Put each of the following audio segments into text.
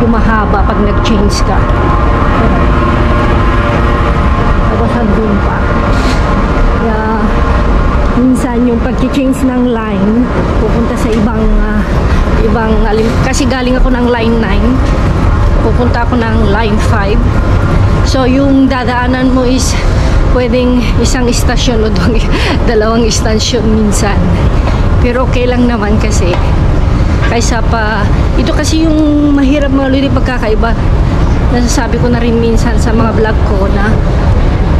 medyo mahaba pag nag-change ka. Tapos hanggang pa. Kaya minsan yung pag-change ng line pupunta sa ibang kasi galing ako ng line 9, pupunta ako ng line 5. So yung dadaanan mo is pwedeng isang istasyon o dalawang istasyon minsan. Pero okay lang naman kasi kaysa pa ito kasi yung mahirap mga lodi pagkakaiba. Nasasabi ko na rin minsan sa mga vlog ko na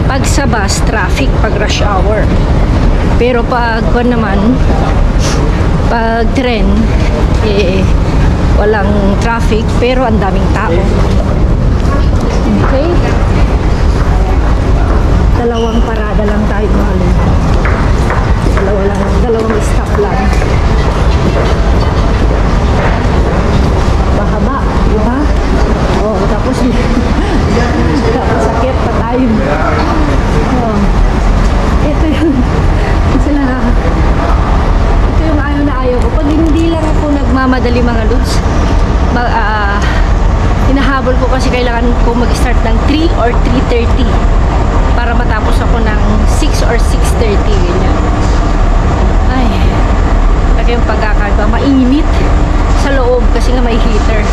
pag sa bus, traffic pag rush hour. Pero pag pag tren, walang traffic pero ang daming tao. Okay? Dalawang parada lang tayo mga lodi. Dalawang stop lang. Mahaba, di ba? Oh, tapos sakit pa tayo. Oh. Ito yung ayaw na ayaw ko. Pag hindi lang ako nagmamadali mga lods, hinahabol ko kasi kailangan ko mag-start ng 3 or 3:30 para matapos ako ng 6 or 6:30 ganyan. Ay, laki yung pagkakaiba. Mainit sa loob kasi nga may heater.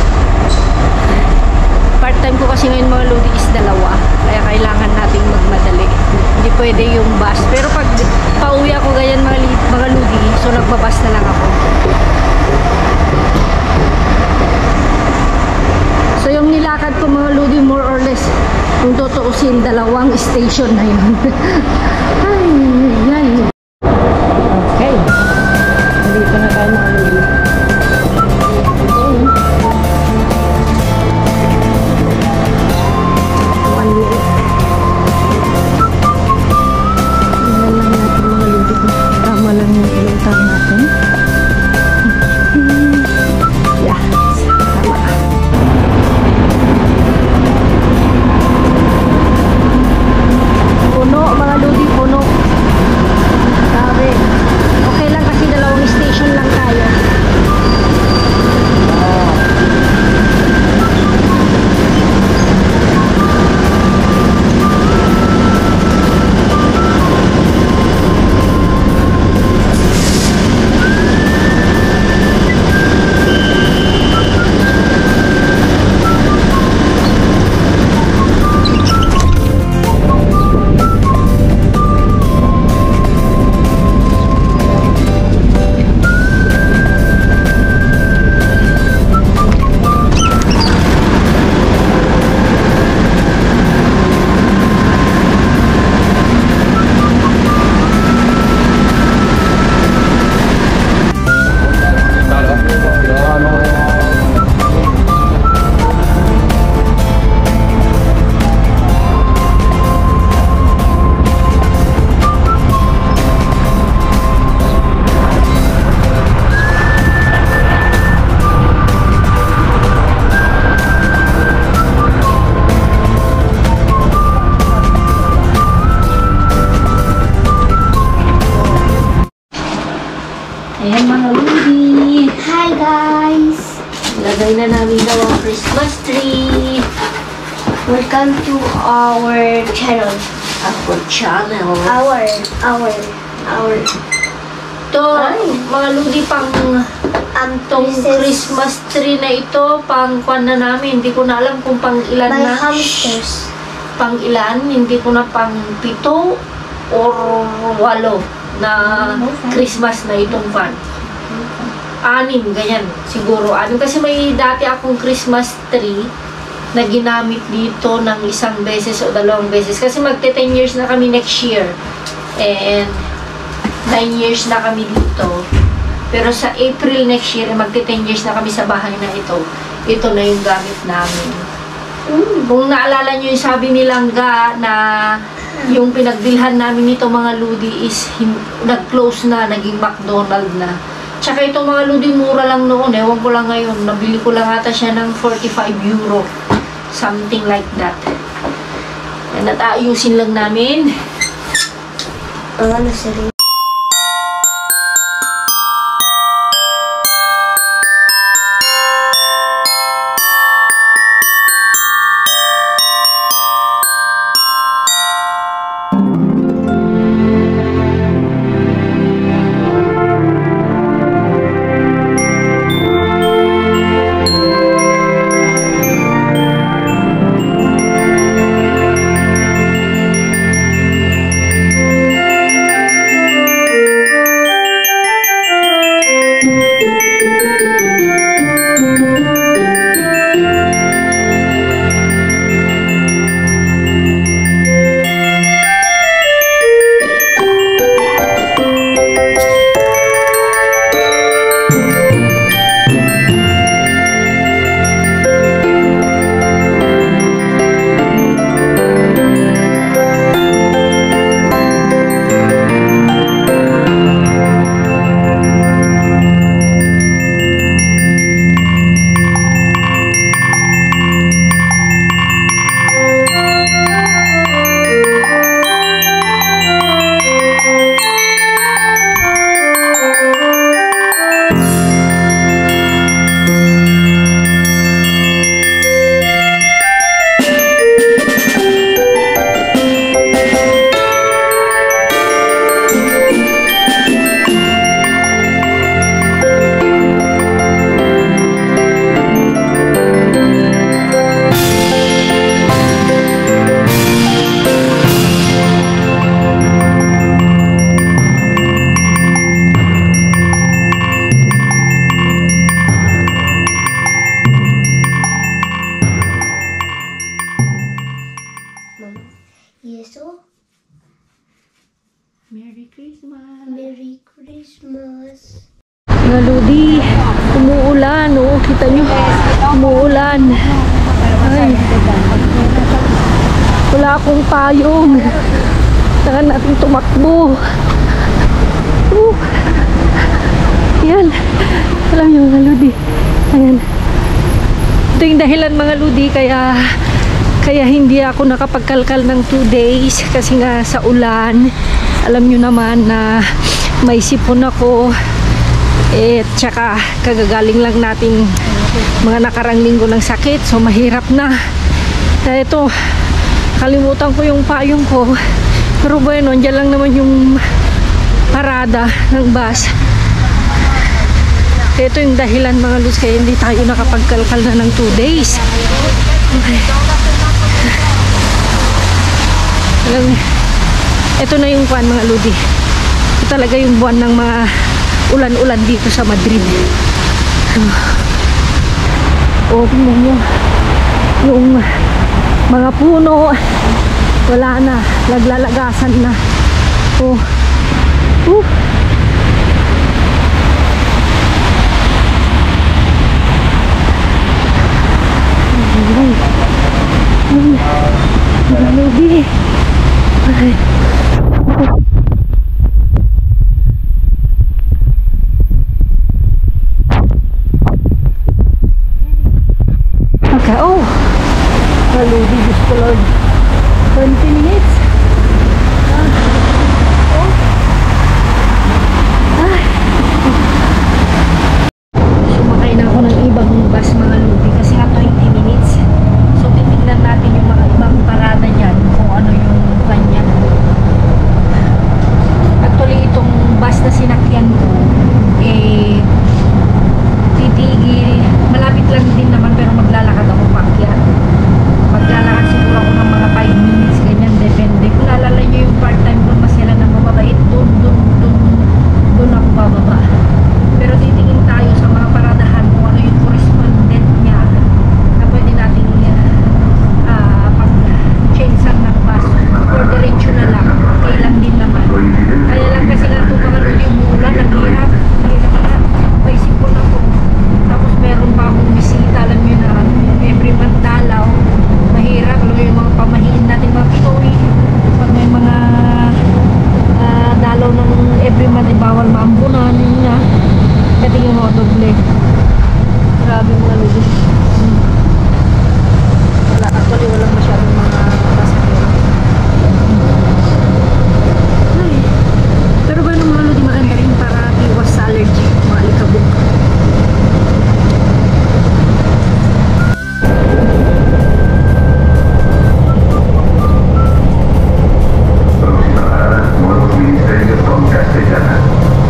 Part-time ko kasi ngayon mga lodi is 2, kaya kailangan nating magmadali. Hindi pwede yung bus. Pero pag pauwi ako ganyan mga lodi, so nagbabas na lang ako. So yung nilakad ko mga lodi more or less, kung tutuusin, 2 station na yun. Ay, yan. Okay. Dito na tayo mga lodi. Ayan mga lodi. Hi guys! Lagay na namin daw ang Christmas tree. Welcome to our channel. Our channel. Our. Ito, mga lodi, tong Christmas tree na ito, pang kwan na namin. Hindi ko na alam kung pang ilan My na. hamsters. Pang ilan, hindi ko na pang 7 or 8 na Christmas na itong fan. 6, ganyan. Siguro 6. Kasi may dati akong Christmas tree na ginamit dito ng 1 beses o 2 beses. Kasi magte-10 years na kami next year. And 9 years na kami dito. Pero sa April next year, magte-10 years na kami sa bahay na ito. Ito na yung gamit namin. Kung naalala nyo yung sabi ni Langga na yung pinagbilhan namin nito mga lodi is nag-close na, naging McDonald na. Tsaka itong mga lodi mura lang noon, ewan ko lang ngayon, nabili ko lang ata siya ng 45 euro, something like that. Yan, at ayusin lang namin. Ano sila? eso. Merry Christmas. Merry Christmas. Mga Lodi, umuulan. Oo, kita nyo. Umuulan. Ay. Wala akong payong. Saka natin tumakbo. Yan. Alam nyo mga Lodi. Ayan. Ito yung dahilan mga Lodi kaya hindi ako nakapagkalkal ng 2 days kasi nga sa ulan. Alam nyo naman na may sipon ako tsaka kagagaling lang nating mga nakarang linggo ng sakit, so mahirap na. Kaya ito, kalimutan ko yung payong ko, pero bueno, andyan lang naman yung parada ng bus. Kaya ito yung dahilan mga Luz, kaya hindi tayo nakapagkalkal na ng 2 days. Okay. Alam niyo, ito na yung buwan mga Ludi. Ito talaga yung buwan ng mga ulan-ulan dito sa Madrid. Tingnan nyo. Yung mga puno, wala na. Naglalagasan na. Mga Ludi. Okay. Ludi, Diyos ko Lord. 20 minutes. Sumakay na ako ng ibang bus mga Ludi kasi nga 20 minutes. So titignan natin yung mga ibang parada dyan kung ano yung kanya. Actually itong bus na sinakyan ko titigil. Malapit lang din naman pero maglalakad ako paakyat. Maglalakad siguro ako ng mga 5 minutes, ganyan, depende. Kung naalala nyo yung part-time doon, masila na mababait, doon ako bababa. Pero titingin tayo sa mga paradahan kung ano yung correspondent niya na pwede natin pag-change ng bus or diretso na lang, kailan din naman. Kaya lang kasi nga ito mga Lodi, umuulan, naghihirap na, may sipon ako. Tapos meron pa akong bisita, alam nyo na, every month dalaw. Mahirap, alam mo yung mga pamahiin natin mga Pinoy, pag may mga dalaw ng every month, bawal maambunan niya, kasi yung mga doble. Grabe mga Lodi. Actually walang masyadong mga pasahero. Pero ba mga Lodi, maganda rin para iwas sa allergy, mga alikabok.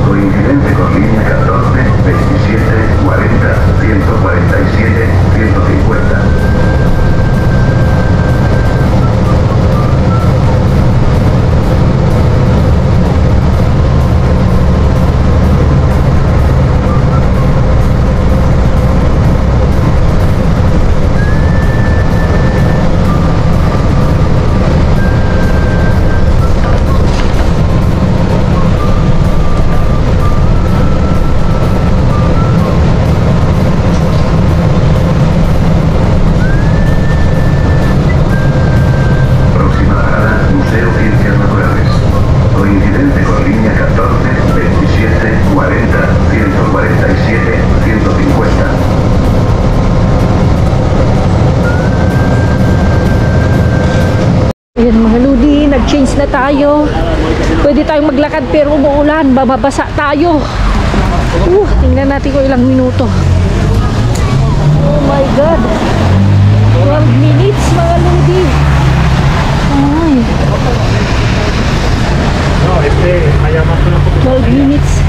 Coincidente con línea 14, 27, 40, 147, 150. Ayan mga Ludi, nag-change na tayo. Pwede tayong maglakad pero umuulan, bababasa tayo. Tingnan natin kung ilang minuto. Oh my God, 12 minutes mga Ludi. Ay, 12 minutes.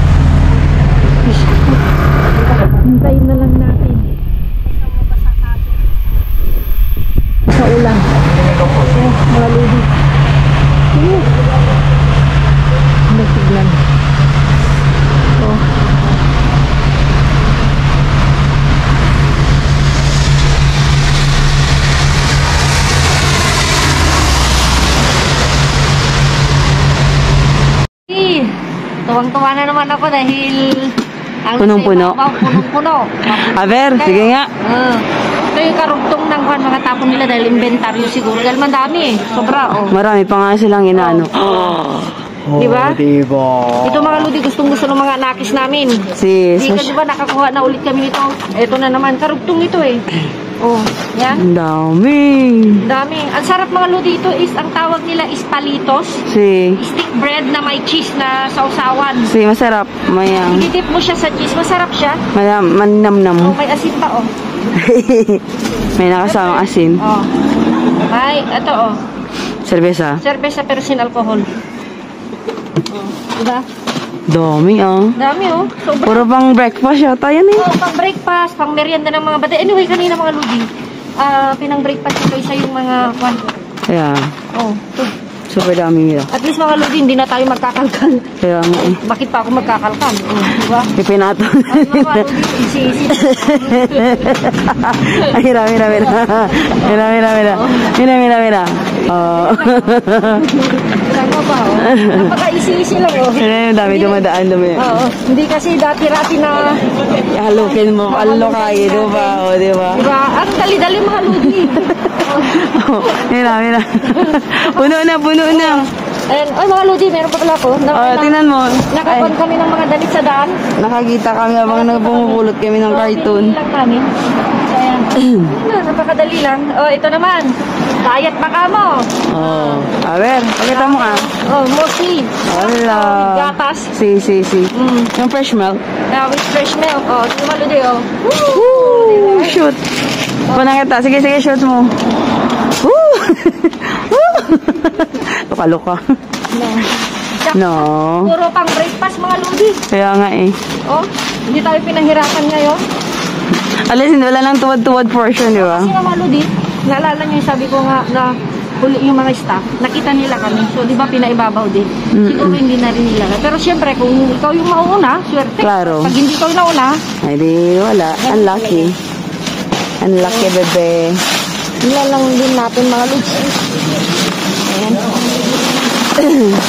Hintayin na lang natin sa ulan. Mga Ludi. Nagtiglan. tuwang-tuwa na naman ako dahil ang Punong-puno. punong-puno. Aber, sige nga. Ito yung karugtong ng mga tapon nila dahil inventaryo siguro. Dahil mandami sobra. Oh. Marami pa nga silang inaano. Diba? Diba? Ito mga ludi, gustong-gusto ng mga nakis namin. Si, Di ka diba nakakuha na ulit kami nito. Ito na naman, karugtong ito eh. Oh, yan. ang dami. Dami. Ang sarap mga ludi ito is, ang tawag nila is palitos. Si, Stick bread na may cheese na sausawan. masarap. Mayang, Ididip mo siya sa cheese, masarap siya. Oh, maninamnam. may asin pa oh. May nakasamang asin. Oh. May, ito oh. Serbesa. Cerveza pero sin alcohol. Oh, diba? Dami Dami oh. Sobra. Puro pang breakfast yata yan eh. Oh, pang breakfast, pang merienda ng mga bata. Anyway, kanina mga ludi, pinang breakfast ito isa yung mga kwan. Kaya, Oh, ito. super dami nila. At least mga ludi, hindi na tayo magkakalkal. Kaya nga eh. Bakit pa ako magkakalkal? Oh, diba? Ipinato. Ay, mga ludi, si. Ay, mira. Mira. Oh. Tama ba oh? Napaka-easy lang oh. Ang dami dumadaan. Oo, hindi kasi dati-rati na, Halukin mo. Alo kayo, diba? O, diba? diba? Ang dali-dali mga ludi. Oh, mira. Puno na. Ayan, ay mga ludi, meron pa pala ako. Tingnan mo. Nakakon kami ng mga damit sa daan. Nakakita kami habang nagpumupulot kami ng cartoon. Lang kami. So, ayan. Napakadali lang. Oh, ito naman. Diet baka mo. Oh. A ver, pakita mo ka. Oh, mostly. Wala. Gatas. Si. Mm. Yung fresh milk. With fresh milk. Oh, ito mga ludi, oh. Woo! Shoot. Punang kita. Sige, shoot mo. Woo! Luka. No. Puro pang breakfast mga ludi. Kaya nga eh. Oh, hindi tayo pinahirapan ngayon. Alis, wala lang tuwad-tuwad portion, di ba? Kasi nga mga ludi, naalala niyo yung sabi ko nga na yung mga staff, nakita nila kami. So, di ba, pinaibabaw din. Siguro hindi na rin nila. Pero syempre, kung ikaw yung mauna, swerte. Claro. Pag hindi ikaw yung nauna, Ay, di wala. Unlucky. Unlucky, bebe. nila lang din natin mga ludi. Ayan. Ayan.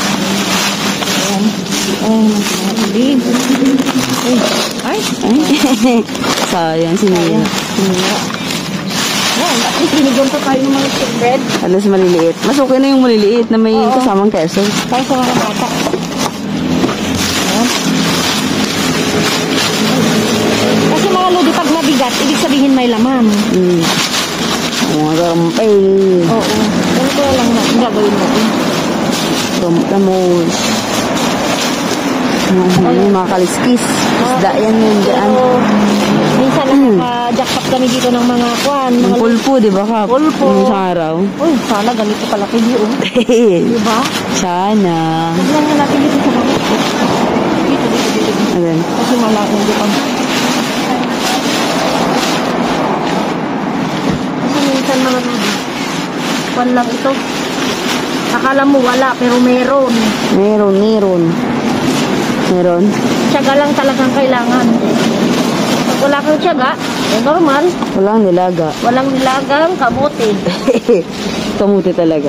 Ay. Sayang, sinira. Ayan, at least binigyan pa tayo ng mga stick bread. Alas maliliit. Mas okay na yung maliliit na may kasamang keso. Para sa mga bata. Ayan. Kasi mga lodi, pag mabigat, ibig sabihin may laman. Mga gampay. Oo. Ganito lang natin gagawin natin. Gampamos. Mga kaliskis. Isda yan yun dyan. Oo. Minsan nakaka-jackpot kami dito ng mga kwan. Yung Mga pulpo, di ba ka? Pulpo. Yung isang araw. Uy, sana ganito pala kayo. Diba? Sana. Tignan nga natin dito sa mga. Dito. Ayan. Kasi malaki dito. Kasi minsan mga lodi, kwan lang ito. Akala mo wala, pero meron. Meron. Tiyaga lang talagang kailangan. Pag wala kang tiyaga, normal. Walang nilaga. Walang nilagang kamote. Kamuti talaga.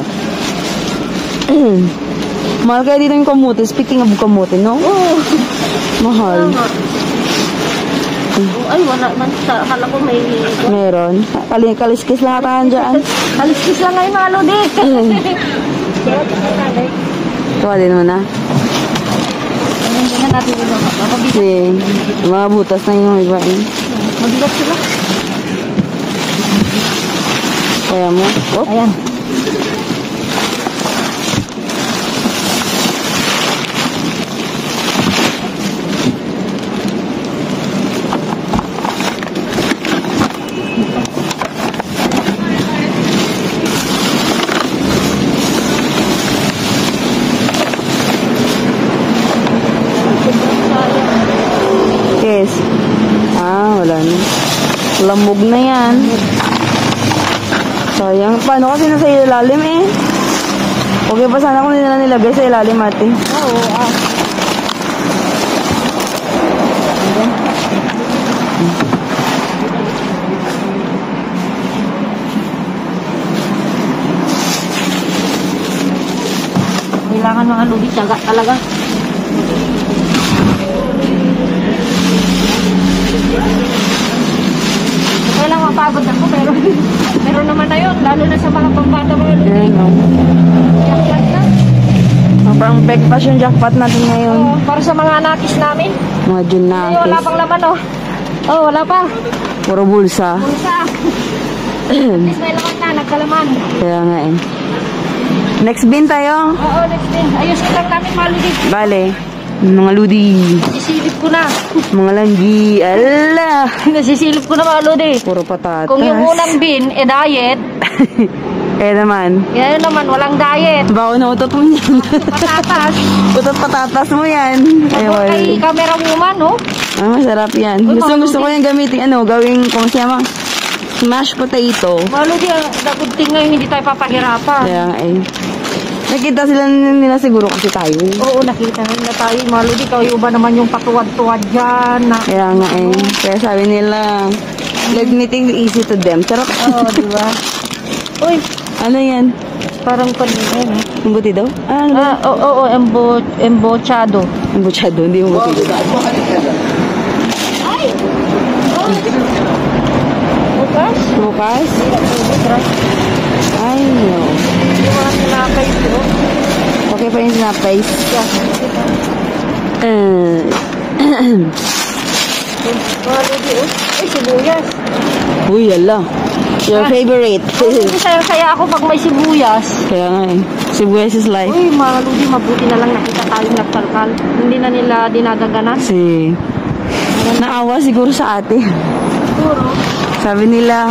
Mahal kaya dito yung kamuti. Speaking of kamuti, no? Oo. Mahal. Tama. Ay, wala man. Akala ko may... Meron. Kaliskis lang ata dyan. Kaliskis lang ngayon mga lodi. Tuwa din mo na. Hindi na natin ito. Mabigat. Kasi mga butas na yung iba eh. Mabigat sila. Kaya mo. Oh. Ayan. Yes. Wala na. Lamog na yan. Sayang. Paano kasi nasa ilalim eh? Okay pa sana kung hindi na nilagay sa ilalim ate. Oo, Kailangan mga lodi, tiyaga talaga. Kaya lang mapagod ako, pero meron naman na yun, lalo na sa mga pambata mga Ayan, oh. jackpot na. Parang breakfast yung jackpot natin ngayon. Oh, para sa mga anakis namin. Mga Ay, wala junakis. pang laman, oh. Oh, wala pa. Puro bulsa. Bulsa. At least may laman na, nagkalaman. Kaya nga eh. Next bin tayo. Oo, next day. Ayusin lang namin maludi. Bale. Mga ludi. Nasisilip ko na. Mga langgi. Ala. Nasisilip ko na maludi. Puro patatas. Kung yung unang bin, diet. Kaya naman. Yan naman, walang diet. Bako na utot mo yan. Patatas. Utot patatas mo yan. Tapos kay camera woman, no? Ah, masarap yan. Uy, Gusto ko yung gamitin, gawing, kung siya mang smashed potato. Maludi, good thing ngayon hindi tayo papahirapan. Kaya nga eh. Nakita sila nila siguro kasi tayo. Oo, nakita na tayo. Maludi, kayo ba naman yung patuwad-tuwad dyan? Na, Kaya nga eh. Kaya sabi nila, let me think easy to them. Charot. Oo, di ba? Uy, Ano yan? parang kanina yun, eh. Embuti daw? Ah, ano ba? Oo, embochado. Embuchado, hindi embuti. Ay! Oh! Bukas? Bukas? Bukas. Ay, no. Yung mga sinakay ko. Okay pa yung sinapay. Maludi, oh. Ay, sibuyas. Uy, ala. Your favorite. Hindi saya ako pag may sibuyas. Kaya nga eh. Sibuyas is life. Uy, maludi, mabuti na lang nakita tayong nagtalkal. Hindi na nila dinadaganan. Kasi, naawa siguro sa ate. Siguro. Sabi nila,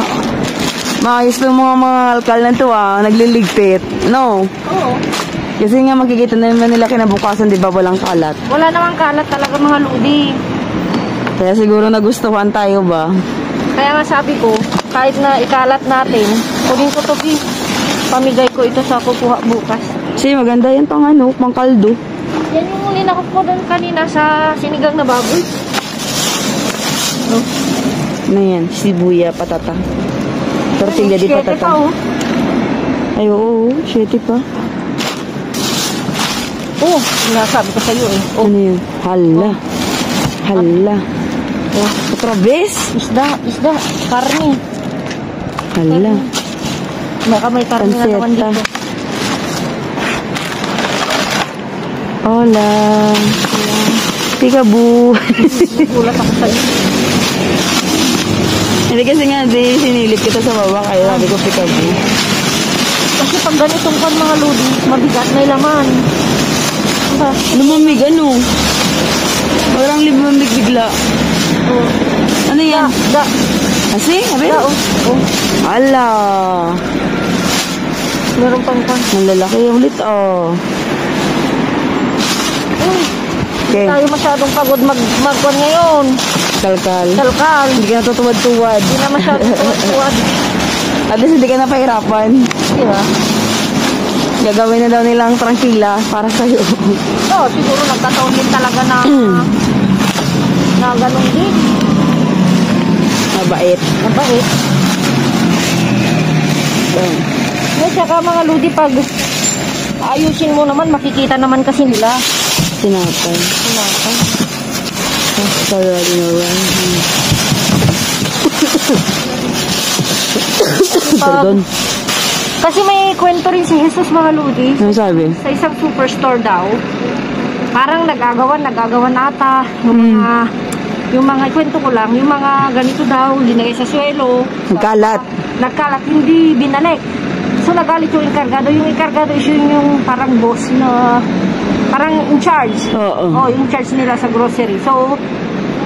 maayos ng mga alkal na to nagliligpit. No. Oo. Kasi nga makikita na naman nila kinabukasan, di ba, walang kalat. Wala namang kalat talaga mga ludi. Kaya siguro nagustuhan tayo ba? Kaya nga sabi ko, kahit na ikalat natin, kunin ko to, pamigay ko ito sa kukuha bukas. Kasi maganda yan pang pang kaldo. Yan yung muli na ko doon kanina sa sinigang na baboy. Ano yan? Sibuya, patata. Tortilla di Siyete patata. pa, oh. Ay, oo, 7 pa. Oh, sinasabi ko sa'yo eh. Oh, Ano yun? Hala. Hala. oh. Otra vez? Isda, karni. Hala. Baka may karni na naman Panseta. dito. Hola. Peekaboo. Gulat ako sa'yo. Hindi kasi nga, sinilip kita sa baba, kaya sabi ko peekaboo. Kasi pag ganitong kan mga ludi, mabigat na yung laman. Diba? Lumamig, ano? Parang lumamig bigla. Oh. Ano yan? Da. Kasi? Sabi? Da, oh. Oh. Ala. Meron pang kan. Ang lalaki ulit, oh. Uy, Okay. tayo masyadong pagod magkuhan ngayon. Kalkal. Kalkal. Hindi ka natutuwad-tuwad. Hindi na masyadong tuwad. At least hindi ka na pahirapan. Diba? Gagawin na daw nilang trangkila para sa'yo. Oo, siguro nagkataon din talaga na ganun din. Mabait. Mabait. At saka mga ludi, pag ayusin mo naman, makikita naman kasi nila. Sinapay. Sinapay. Sarado na ba? Pardon. Kasi may kwento rin si Jesus, mga ludi. Ano sabi? Sa isang superstore daw, parang nagagawan ata yung mga kwento ko lang, yung mga ganito daw, linagay sa swelo. Nagkalat. Nagkalat, hindi binalik. So nagalit yung enkargado. Yung enkargado is yung parang boss na, parang in charge. Oo. Oh, in charge nila sa grocery. So,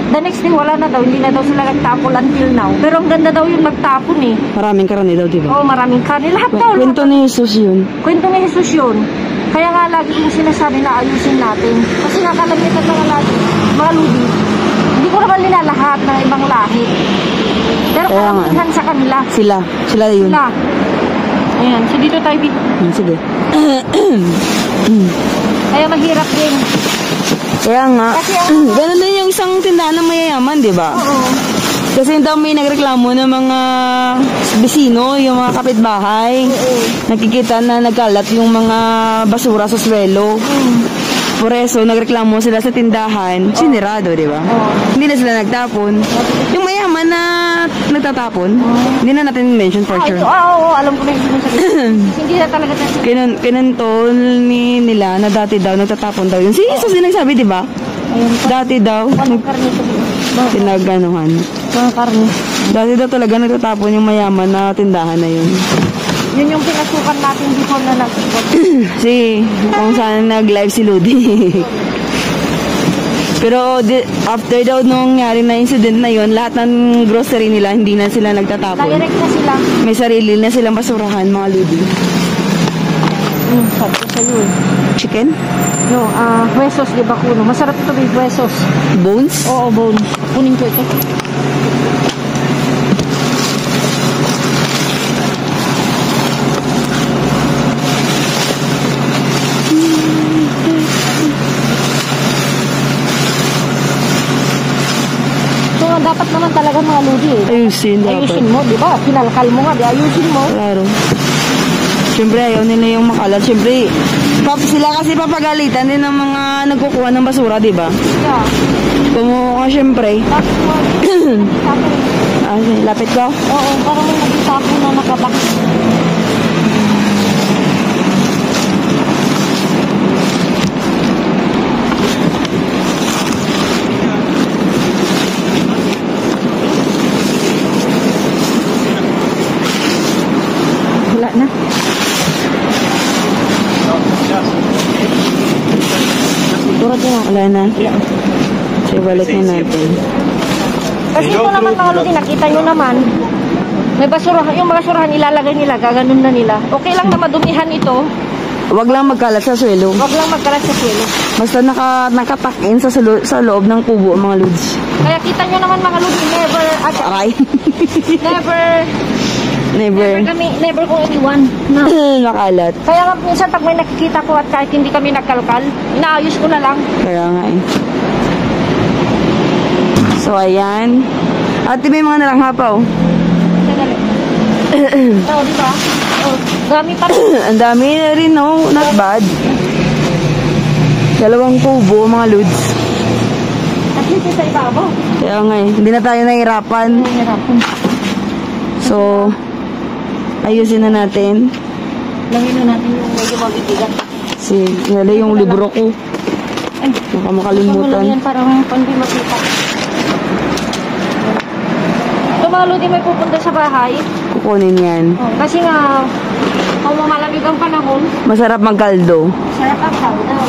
the next day wala na daw, hindi na daw sila nagtapon until now. Pero ang ganda daw yung magtapon eh. Maraming karani daw, di ba? Oh, maraming kanin. Lahat daw. Kwento ni Jesus yun. Kwento ni Jesus yun. Kaya nga lagi yung sinasabi na ayusin natin. Kasi nakalamitan mga ludi. Hindi ko naman nilalahat ng ibang lahi. Pero Kaya nga. karamihan sa kanila. Sila yun. Sila. Ayan, so dito tayo. Sige. Kaya mahirap din. Kaya nga, Kasi ang- ganun din yung isang tindahan ng mayayaman, di ba? Oo. Kasi daw may nagreklamo ng mga bisino, yung mga kapitbahay. Oo. Nakikita na nagkalat yung mga basura sa swelo. Por eso, nagreklamo sila sa tindahan, sinirado, di ba? Hindi na sila nagtapon. Yung mayaman na nagtatapon, hindi na natin mention for sure. Oo, alam ko na yung sinasabi. Hindi na talaga natin. Kinantol nila na dati daw nagtatapon daw yun. Si Jesus din nagsabi, di ba? Dati daw, Anong karne ito? pinaganuhan. Mga karne. Dati daw talaga nagtatapon yung mayaman na tindahan na yun. Yun yung pinasukan natin before na nag-ikot. Si, kung saan nag-live si Ludi. Pero after daw nung nangyari na incident na yun, lahat ng grocery nila, hindi na sila nagtatapon. Direct na sila. May sarili na silang basurahan, mga Ludi. Sabi ko sa'yo eh. Chicken? No, huesos de vacuno. Masarap ito may huesos. Bones? Oo, bone. Kunin ko ito. Dapat naman talaga mga Ludi eh. Ayusin dapat. Ayusin mo, di ba? Pinalkal mo nga, di ayusin mo. Klaro. Siyempre, ayaw nila yung makalat. Siyempre, sila kasi papagalitan din ng mga nagkukuha ng basura, di ba? Yeah. Kumuha ka siyempre. Tapos mo, Lapit ko? oo, parang may nagkita ako na nakabak. Wala na. Turad na. Wala na. So, balik na natin. Kasi ito naman mga Ludi, nakita nyo naman, may basurahan, yung basurahan ilalagay nila, gaganon na nila. Okay lang na madumihan ito, Huwag lang magkalat sa swelo. wag lang magkalat sa suelo. Basta nakatakin sa loob ng kubo, mga Lods. Kaya kita nyo naman mga Ludi, Aray. never Never. kong iniwan na. Nakalat. Kaya nga minsan pag may nakikita ko at kahit hindi kami nagkalkal, inaayos ko na lang. Kaya nga eh. So, ayan. At may mga narangha pa, oh. Sadali. Oo, di ba? Oh, dami pa rin. Ang dami na rin, no? Not bad. 2 kubo, mga Lods. At least sa ibabaw. Kaya nga eh. Hindi na tayo nahihirapan. Nahihirapan. So, ayusin na natin. Langin na natin yung medyo mabibigat. Wala yung libro ko. Ay, Baka lang makalimutan. yan, parang pandi makita. So, mga Ludi, may pupunta sa bahay. Kukunin yan. Oh, kasi nga, kung malamig ang panahon, Masarap magkaldo. sarap ang saudaw.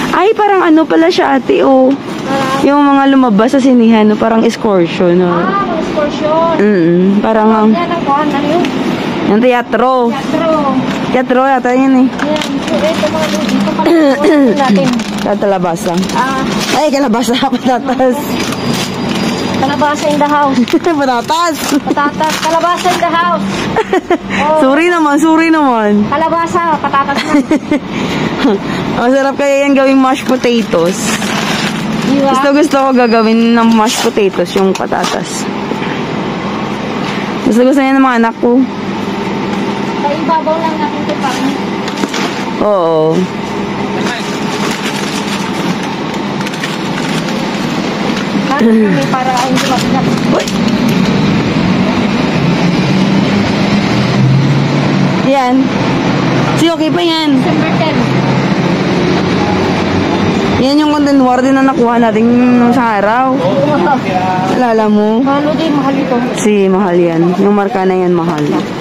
Ay, parang ano pala siya, ate, oh. Yung mga lumabas sa sinihan, no? Parang excursion, no? Mga excursion. Parang ang... Yan ang kuhan, ano yun? Yung teatro. Teatro. Teatro yata yun, eh. Yan, so ito mga Ludi, ito pala natin. Kalabasa. Ay, kalabasa. Patatas. Kalabasa in the house. Patatas. Patatas, kalabasa in the house. Oh, Suri naman. kalabasa, patatas na. Masarap kaya yan gawing mashed potatoes. Diba? Gusto ko gagawin ng mashed potatoes yung patatas. Gusto niya ng mga anak ko. Sa ibabaw lang natin ito pa. Oo. Kami para hindi mabigat. Uy. Yan. Okay pa yan. December 10. Yan yung content warden na nakuha natin nung sa araw. Alala mo? Mahalo din, mahal ito. Si mahal yan. Yung marka na yan mahal. Mahal.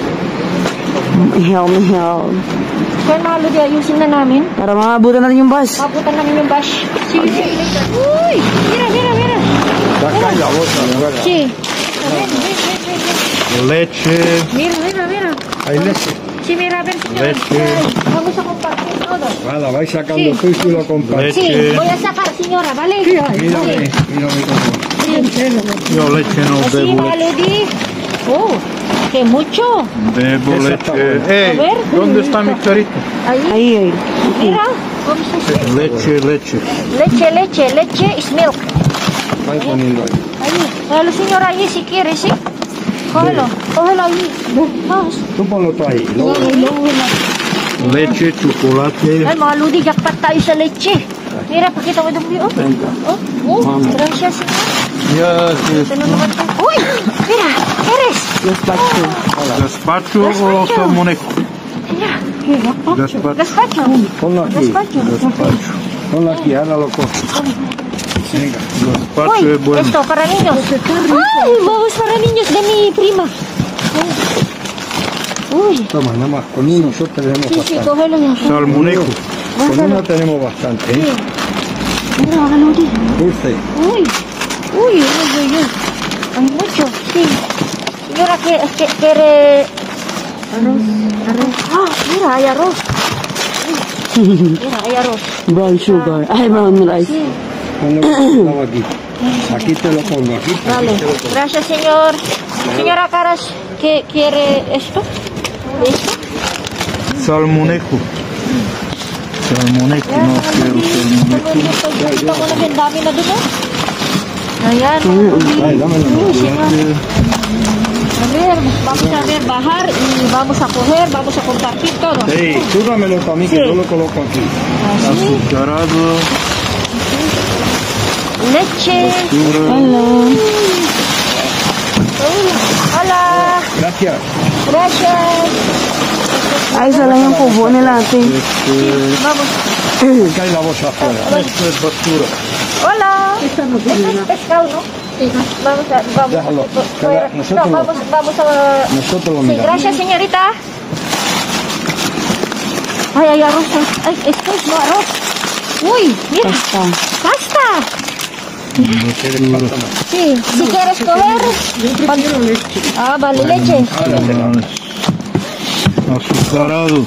Kaya mahalo din, ayusin na namin. Para maabutan natin yung bus. Mabutan namin yung bash. See you later. Uy! Mira. Acá hay la bolsa, mira. Sí. Leche. Mira. Hay leche. Sí, mira, a ver, señor. Leche. Vamos a compartir todo. Nada, vais sacando Sí. tú y tú lo compartes. Sí, voy a sacar, señora, ¿vale? Mírame. Yo leche no Así, bebo leche. Maludi. Oh, que mucho. Bebo A leche. ver. ¿Dónde está mi carito? Ahí. Ay. Mira. Vamos a hacer. Leche. Leche is milk. Vais poniendo ahí. Ahí. Cógelo, señora, ahí si quiere, sí. Cógelo ahí. Vamos. Tú ponlo tú ahí. Leche, chocolate. Ay, mga Lodi, jackpot tayo sa leche. Mira, pakita mo dumi, oh. Oh, gracias, señor. Ya, Ito na naman tayo. Uy, mira, eres. Gazpacho. gazpacho o salmonejo. Mira, Gazpacho. gazpacho. Ponlo aquí. Gazpacho. Gazpacho. Ponlo aquí, ahora lo cojo. Venga, gazpacho Uy, es bueno. esto, para niños. Ay, vamos para niños de mi prima. Uy, Toma, nada más. Con uno nosotros tenemos sí, bastante. cógelo ya. Salmonejo. Con uno tenemos bastante, ¿eh? Mira, Lodi. Dulce. Uy, uy, uy, uy, uy. Hay mucho, sí. Señora, ¿qué quiere? Arroz. Ah, mira, hay arroz. Mira, hay arroz. Brown sugar. Ay, brown rice. Sí, Ponlo aquí. Aquí te lo pongo, aquí. vale. Gracias, señor. Señora Caras, ¿qué quiere esto? ¿Esto? Salmonejo. Salmonejo, no quiero salmonejo. Ito mo na din, dami na dun, oh. Ayan. Ay, dámelo. Uy, señor. A ver, vamos a ver, bajar y vamos a coger, vamos a compartir todo. Sí, tú dámelo para mí, que Sí. yo lo coloco aquí. Así, Azucarado. leche. Hello. Hola. Gracias. Gracias. Ay, isa lang yung kubo nila ate. Vamos. Acá hay la bolsa afuera. Esto es basura. Hola. Esto es pescado, ¿no? Vamos a, Déjalo. fuera. Nosotros No, vamos a... Nosotros lo Sí, miramos. gracias, señorita. Ay, hay arroz. Ay, esto es no arroz. Uy, mira. Pasta. Pasta. No quieres pasta más. Sí, si quieres coger. Ah, vale, leche. Azucarado.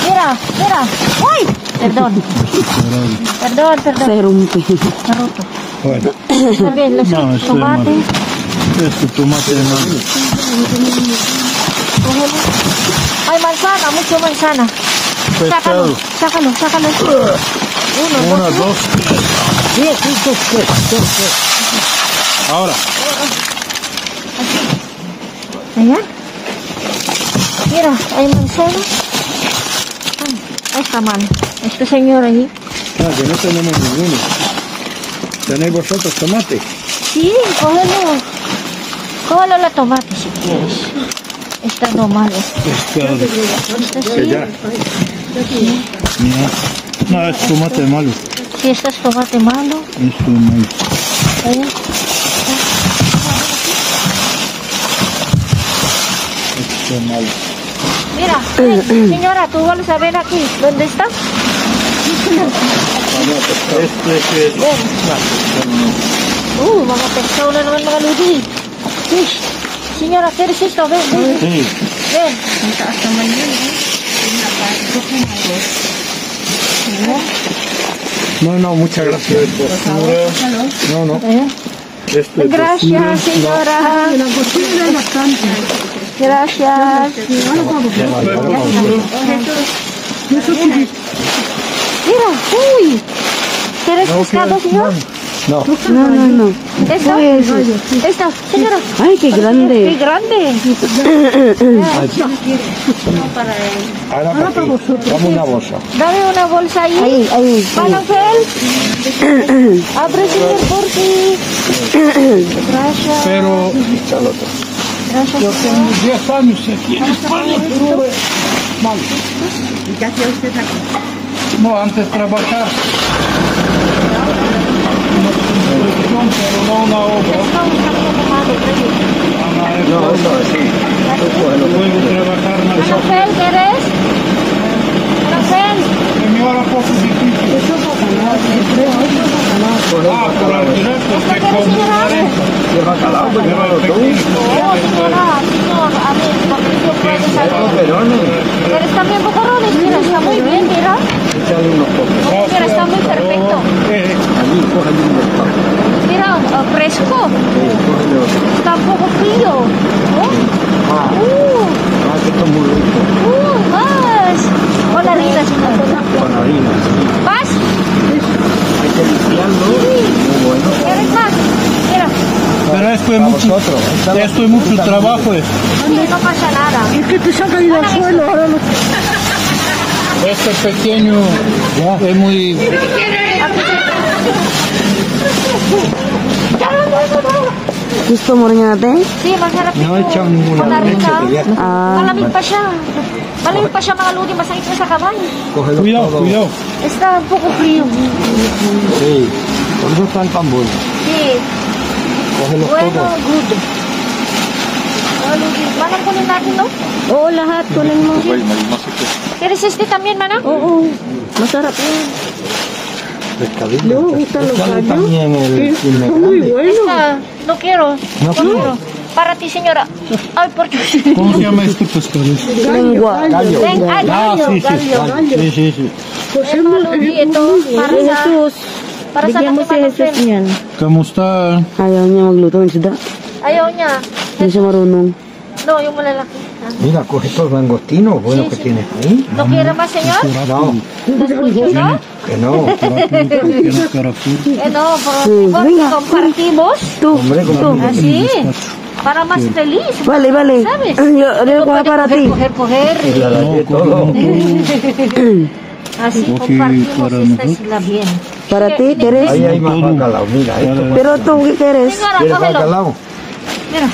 Mira, mira. Uy, perdón. Perdón. Se rompe. Está roto. Bueno, También los No, esto es tomate. este tomate de malo. Cógelo. Hay manzana, mucho manzana. Pescado. Sácalo. Uno, Una, dos. dos. Tres. Ahora. Allá. Mira, hay manzana. Ay, está mal. Este señor ahí. Ah, que no tenemos ninguno. ¿Tenéis vosotros tomate? Sí, cógelo. Cógelo la tomate si quieres. Está normal. Pescado. Esta Que sí. ya. No, es tomate malo. Si este es tomate malo. Esto es malo. Allá. Esto es malo. Mira, señora, tú vuelves a ver aquí. ¿Dónde está? Este es el... Mga pescado na naman mga ludi. Fish. Señora, ¿quieres esto? Ven. Sí. Ven. No, muchas gracias. No. Esto es Gracias, señora. Gracias. Mira, uy. ¿Quieres pescado, señor? No. No. Esta, señora. Ay, qué Qué grande. grande. Ahora para ti. Dame una bolsa. Dame una bolsa ahí. Ahí. Panafel. Abre, señor, por ti. Gracias. Pero Gracias. yo tengo 10 años aquí en España. Estuve mal. ¿Y qué hacía usted aquí? No, antes trabajar. Pero no una obra. No, eso sí. Luego trabajar más. Panafel, ¿quieres? Panafel. Me ahora poco difícil. Por alquiler, porque con 40. Lleva calado, pues lleva los dos. No, señora, señor, a ver, porque yo puedo salir. ¿Quieres también bocarrones? Mira, está muy bien, mira. Échale unos pocos. Mira, está muy perfecto. Allí, cógele un bocado. Mira, fresco. Cógele otro. Está un poco frío. ¿No? Que esto es muy rico. Más. Hola, Rita, señor. Con harina. ¿Más? Hay que limpiarlo. Muy bueno. ¿Quieres más? Mira. Pero esto es mucho trabajo. Sí, no pasa nada. Es que te saca ahí del suelo, ahora no. Este pequeño es muy... Gusto mo rin natin? Si, masarap ito. No he echado ninguna Malamig leche ka. todavía. Malamig pa siya. Malamig pa siya mga ludi. Masakit pa sa kamay. Cógelo Cuidado, todo. cuidado. Está un poco frío. Sí, por eso están tan buenos. Sí. Cógelo Bueno, todo. good. Mga ludi. Manang kunin natin, no? Oo, lahat. Kunin mo. ¿Quieres este también, mana? Oo. Masarap yun. Pescadillo. Échale También el Muy grande. bueno. Esta, no quiero. No quiero. Para ti, señora. Ay, por Dios. ¿Cómo se llama este pescado? Lengua. Gallo. Gallo, sí, sí. gallo. Sí, sí, sí. Pues Ito, ludi, ito. Para sa... Jesus. Para sa Bigyan mo si Jesus natin. niyan. Kamusta? Ayaw niya magluto ng isda. Ayaw niya. Hindi siya marunong. No, yung malalaki. Mira, coge estos langostinos buenos Sí, que sí. tienes ahí. ¿No quiere más, señor? No, ¿No? que no. Tiene caracol. No, Sí, por venga. compartimos. Tú, Hombre, tú. como Así. Para más feliz. Vale, vale. ¿Sabes? Yo Pero voy puede para coger, ti. coger. la de todo. Así Ok, compartimos para esta nosotros. isla bien. Para ti, ¿quieres? Ahí hay más bacalao, mira esto. Pero tú, ¿qué quieres? Señora, ¿Quieres cógelo. bacalao? Mira.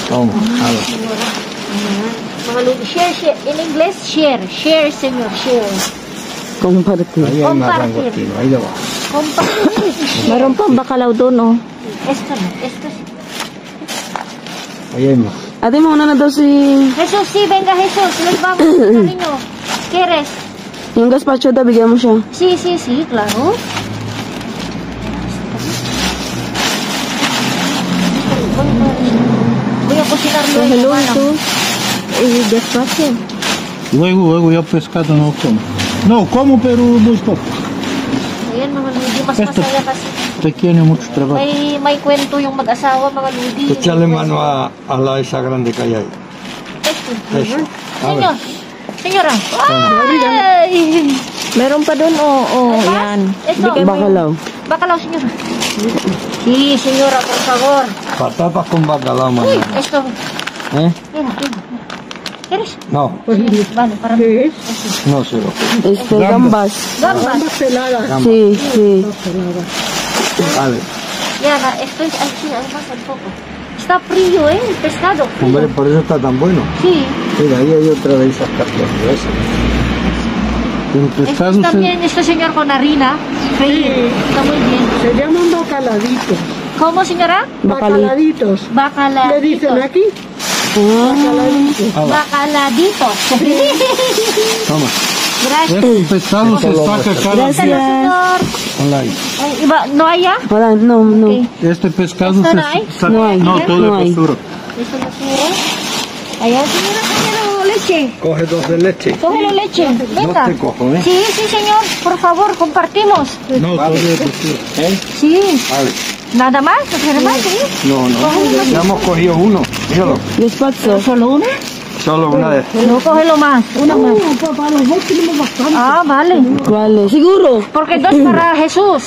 Toma, jalo. Mga ludi, share. En inglés, share. Share, señor, share. Compartir. Ahí hay más Compartir. langostinos, ahí debajo. Compartir. Meron pang bakalaw doon, oh. Esto no, esto sí. Ahí hay más. Ate, mauna na daw si... Jesús, sí, venga Jesús. Les vamos, cariño. ¿Quieres? Yung gazpacho daw, bigyan mo siya. Sí, sí, sí, claro. Voy a cocinar luego, Hello, hermano. ito. Eh, despacio. Luego ya pescado no como. No, como pero muy poco. Ayan, mga ludi, mas Esto. masaya kasi. Te tiene mucho trabajo. May kwento yung mag-asawa, mga ludi. Échale mano a la esa grande que hay ahí. Eso. Señor, señora. Ay! Meron pa doon, oh, oh. Yan. Ito. Bacalao. Bacalao, señora. Sí, señora, por favor. Patatas con bacalao, Uy, mañana. esto. ¿Eh? Mira, mira. ¿Quieres? No, Vale, para mí. no se lo Gambas. Gambas. Sí, sí. Vale. Yana, esto es así, además un poco. Está frío, ¿eh? El pescado. Frío. Hombre, por eso está tan bueno. Sí. Mira, ahí hay otra de esas cartas gruesas. El Esto pescado está se... bien, este señor con harina. Sí. Está muy bien. Se llaman bacaladitos. ¿Cómo, señora? Bacaladitos. Bacaladitos. ¿Qué dicen aquí? Bacaladitos. Bacaladitos. Toma, Gracias. El pescado se saca cada Gracias, día. señor. ponla ahí. Ay, ¿no hay ya? Wala, no, no. Ok. Este pescado ¿Esto se no hay? saca... No hay. No, todo No es hay. basura. Eso no quiero. Allá, señora, cógelo leche. Coge dos de leche. Cógelo leche. Venga. te cojo, ¿eh? Sí, sí, señor. Por favor, compartimos. No, todo es basura. ¿Eh? Sí. Vale. ¿Nada más? ¿No quiere más? ¿Sí? No, no. Ya hemos cogido uno. Míralo. Gazpacho. ¿Solo una? Solo una de No, cógelo más. Una más. Ah, vale. Vale. Siguro. Porque dos para Jesús.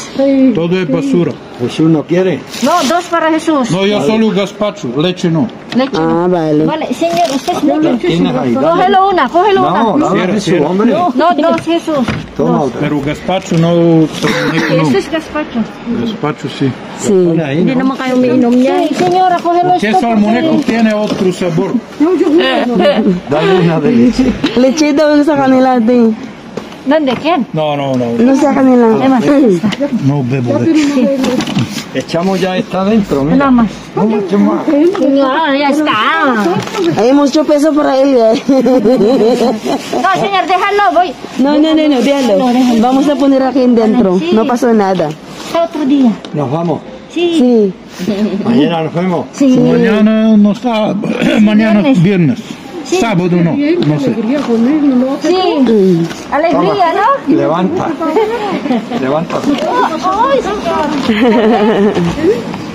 Todo es basura. Jesús no quiere. No, dos para Jesús. No, yo solo gazpacho, leche no. Leche. Ah, vale. Vale, señor, usted es La leche. tienes ahí. Dale. Cógelo una, cógelo No, una. dale a Jesús, hombre. No, dos, Jesús. Toma otra. Pero gazpacho no, pero Eso no. es gazpacho. Gazpacho sí. Sí. Pone ahí, Hindi ¿no? naman kayo umiinom niya. Sí, señora, cógelo Que esto. salmoneco tiene otro sabor. Dale una de leche. Leche daw sa kanila, ate. ¿Dónde? ¿Quién? No, no, no. No sa kanila. Además, No bebo leche. Echamos ya esta adentro, nada mira. más. No mucho más. Señora, ya está. Hay mucho peso para ella. No, señor, déjalo, voy. No, no, no, no, déjalo. Vamos a poner aquí dentro. Sí. No pasó nada. Hasta otro día. Nos vamos. Sí. Sí. Mañana nos vemos. Sí. Mañana no está. Mañana viernes. Sí. Sábado no sé. Sí. Alegría, ¿no? Levanta. Levanta. Ay, señor.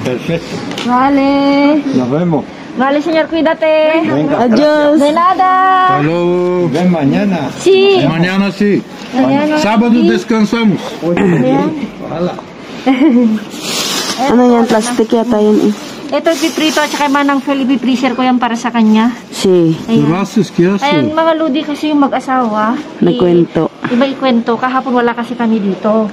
Perfecto. Vale. Nos vemos. Vale, señor, cuídate. Venga. Adiós. De nada. Hasta luego. Ven mañana. Sí. Mañana sí. Mañana. Sábado descansamos. Ojalá. Ano yan? Plastic yata yun eh. Ito piprito at saka manang Felipe freezer ko yan para sa kanya. Si, Gracias, ¿qué hace? Ayan, mga Ludi kasi yung mag-asawa. nagkwento. Iba ikwento. Kahapon wala kasi kami dito.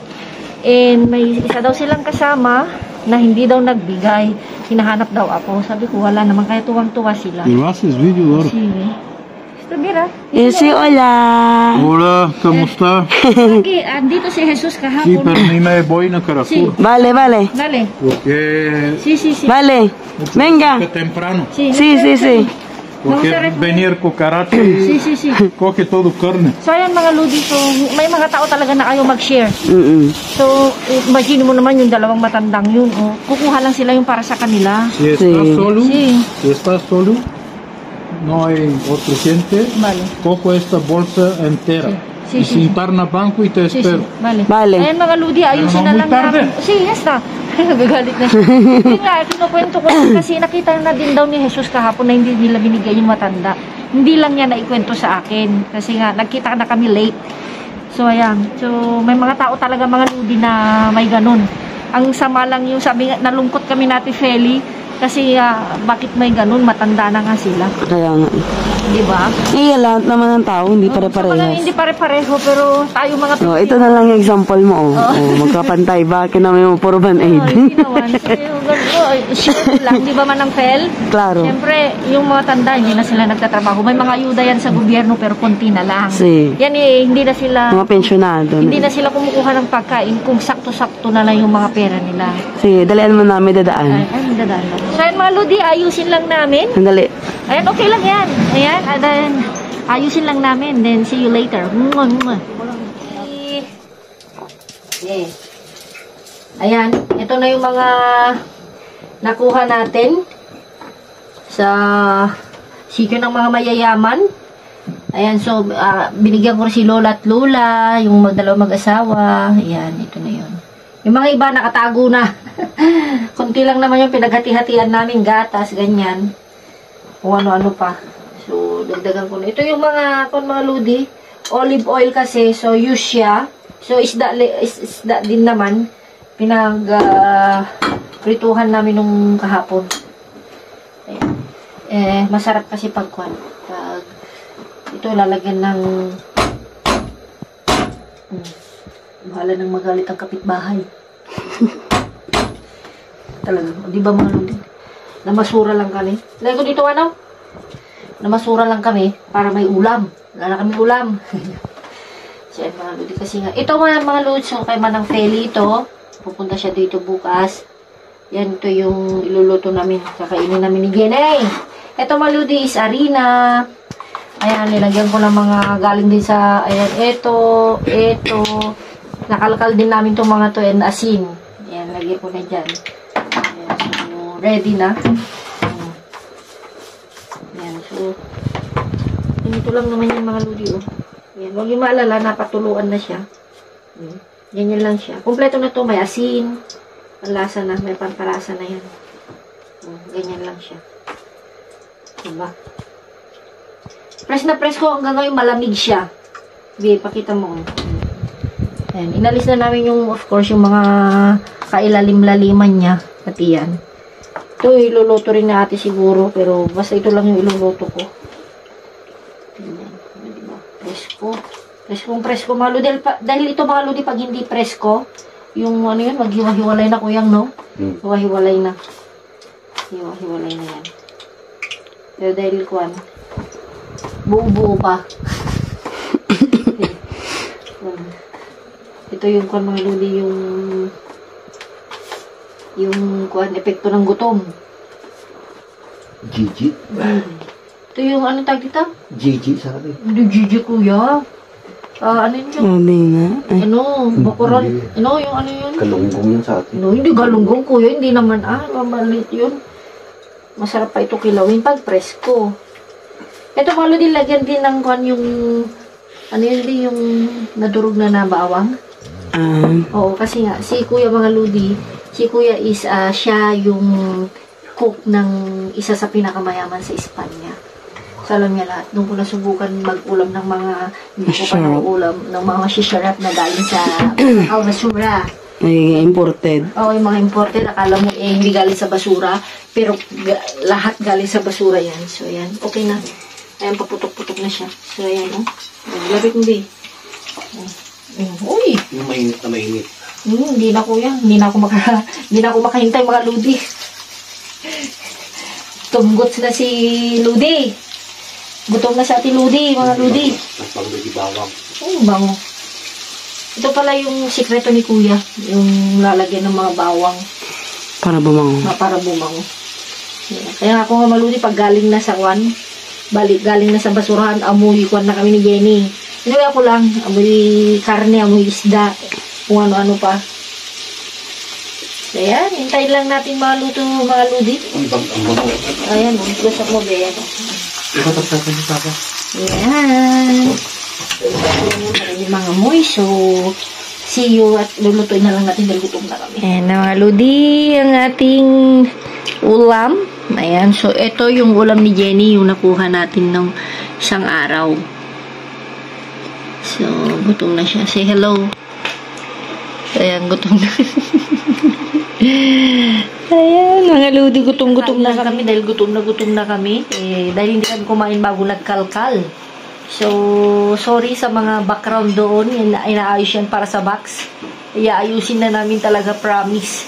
And may isa daw silang kasama na hindi daw nagbigay. Hinahanap daw ako. Sabi ko, wala naman. Kaya tuwang-tuwa sila. Gracias, video ahora. Sige. Mira. Si hola. Hola, ¿cómo está? Aquí, andito si Jesus Sí, kahapon. pero ni me voy a Carrefour. Vale, vale. Dale. Porque Sí, sí, sí. Vale. Venga. es temprano. Sí, Sí. Porque Vamos a ver. venir cucaracha Sí, y sí, sí. coge todo carne. So, ayan mga Ludi. So, may mga tao talaga na ayaw mag-share. Mm-mm. So, imagine mo naman yung dalawang matandang yun. Oh. Kukuha lang sila yung para sa kanila. Si estás Sí. solo, Sí. si estás solo, no hay otro gente, Vale. cojo esta bolsa entera. Sí, y sí, sin tarna banco y te Sí, sí. espero. Vale. Vale. Ayan mga Ludi, ayusin Pero na no lang muy tarde. namin. Sí, yes na. Nagagalit na siya. Hindi nga, kinukwento ko lang kasi nakita na din daw ni Jesus kahapon na hindi nila binigay yung matanda. Hindi lang niya naikwento sa akin. Kasi nga, nagkita na kami late. So, ayan. So, may mga tao talaga mga Ludi na may ganun. Ang sama lang yung sabi nga, nalungkot kami natin, Feli. Kasi bakit may ganun, matanda na nga sila. Kaya nga. Di ba? Lahat naman ng tao, hindi Sa mga pare-parehas. hindi pare-pareho, pero tayo mga Oh, ito na lang yung example mo. Magkapantay ba? Kinamay mo puro band-aid. Hindi naman. Share lang, di ba Manang Fel? Klaro. Siyempre, yung mga tanda, hindi na sila nagtatrabaho. May mga ayuda yan sa gobyerno, pero konti na lang. Si. Yan hindi na sila, Mga pensyonado. hindi na sila kumukuha ng pagkain kung sakto-sakto na lang yung mga pera nila. Sige, dalian mo namin dadaan. Ay, dadaan lang. So, ayan mga Ludi, ayusin lang namin. Sandali. Ayan, okay lang yan. Ayan, then, ayusin lang namin. Then, see you later. Mwah, mwah. Okay. Ayan, ito na yung mga nakuha natin sa sitio ng mga mayayaman. Ayan, so, binigyan ko si Lola at Lola, yung dalawang mag-asawa. Ayan, ito na yun. Yung mga iba nakatago na. Kunti lang naman yung pinaghati-hatian namin, gatas, ganyan. Kung ano-ano pa. So, dagdagan ko na. Ito yung mga Ludi, olive oil kasi, so use siya. So, isda din naman, prituhan namin nung kahapon. Ayan. Masarap kasi pag ito lalagyan ng bahala ng magalit ang kapitbahay. Talaga, di ba mga Ludi? Namasura lang kami. Lagay ko dito namasura lang kami para may ulam. Wala na kami ulam. So, mga Ludi kasi nga. Ito mga Ludi, so kay Manang Feli ito. Pupunta siya dito bukas. Yan, ito yung iluluto namin. Kakainin namin ni Genay. Ito mga Ludi is harina. Ayan, nilagyan ko ng mga galing din sa, ayan, ito. Nakalkal din namin itong mga to and asin. Ayan, lagyan ko na dyan. Ayan, so, ready na. Ayan, so, ganito lang naman yung mga Ludi, oh. Ayan, huwag yung maalala, napatuluan na siya. Ganyan lang siya. Kompleto na to, may asin. Panlasa na, may pampalasa na yan. Ganyan lang siya. Diba? Press na press ko hanggang ngayon malamig siya. Sige, pakita mo. Ayan, inalis na namin yung, of course, yung mga kailalim-laliman niya. Pati yan. Ito, iluluto rin na ate siguro. Pero basta ito lang yung iluluto ko. Ayan, diba? Presko. Presko mga Ludi. Dahil ito mga Ludi, pag hindi presko, yung ano yun, maghiwa-hiwalay na kuyang, no? Hiwa-hiwalay na. Hiwa-hiwalay na yan. Pero dahil kuwan, buo-buo pa. Ito yung kuwan mga Ludi, yung kuwan, epekto ng gutom. Gigi. Ito yung ano tag dito? Gigi sa akin. Hindi Gigi kuya. Ano yun? Hindi nga. Ano, bakuran. Ano, yung ano yun? Kalunggong yan sa atin. No, hindi galunggong kuya, hindi naman mamalit yun. Masarap pa ito kilawin pag presko. Ito malo din lagyan din ng kwan yung ano yun din yung nadurog na bawang. Oo, kasi nga si Kuya mga Ludi, si Kuya is siya yung cook ng isa sa pinakamayaman sa Espanya. So, alam niya lahat. Nung ko nasubukan mag-ulam ng mga hindi ko pa ulam ng mga shisharat na galing sa basura. Ay, imported. Oo, yung mga imported, akala mo hindi galing sa basura, pero lahat galing sa basura yan. So, yan. Okay na. Ayan, paputok-putok na siya. So, ayan, oh. Labit mo, be. Uy! Yung mainit na mainit. Hindi na kuya. Hindi na ako makahintay mga Ludi. Tunggot na si Ludi. Gutom na si Ate Ludi, mga Ludi. Nagpagod di bawang. Bango. Ito pala yung sikreto ni kuya. Yung lalagyan ng mga bawang. Para bumango. Para bumango. Kaya ako nga maludi pag galing na sa galing na sa basurahan, amoy kwan na kami ni Jenny. Hindi ako lang, amoy karne, amoy isda, kung ano-ano pa. Ayan, hintayin lang natin maluto mga ludi. Ayan, gusto mo ba yan? Ayan. Ayan yung mga amoy, so see you at lulutuin na lang natin dahil gutom na kami. Ayan na mga ludi, ang ating ulam. Ayan, so ito yung ulam ni Jenny, yung nakuha natin ng isang araw. So, gutom na siya. Say hello. Ayan, gutom na. Ayan, mga ludi, gutom na kami dahil gutom na kami. Dahil hindi kami kumain bago nagkalkal. So, sorry sa mga background doon. Inaayos yan para sa box. Iaayusin na namin talaga, promise.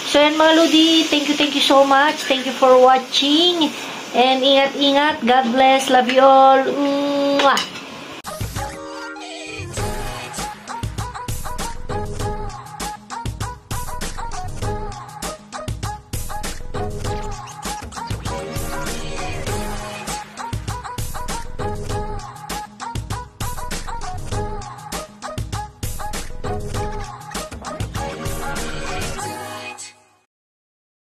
So, yan mga ludi, thank you so much. Thank you for watching. And ingat-ingat. God bless. Love you all. Mwah!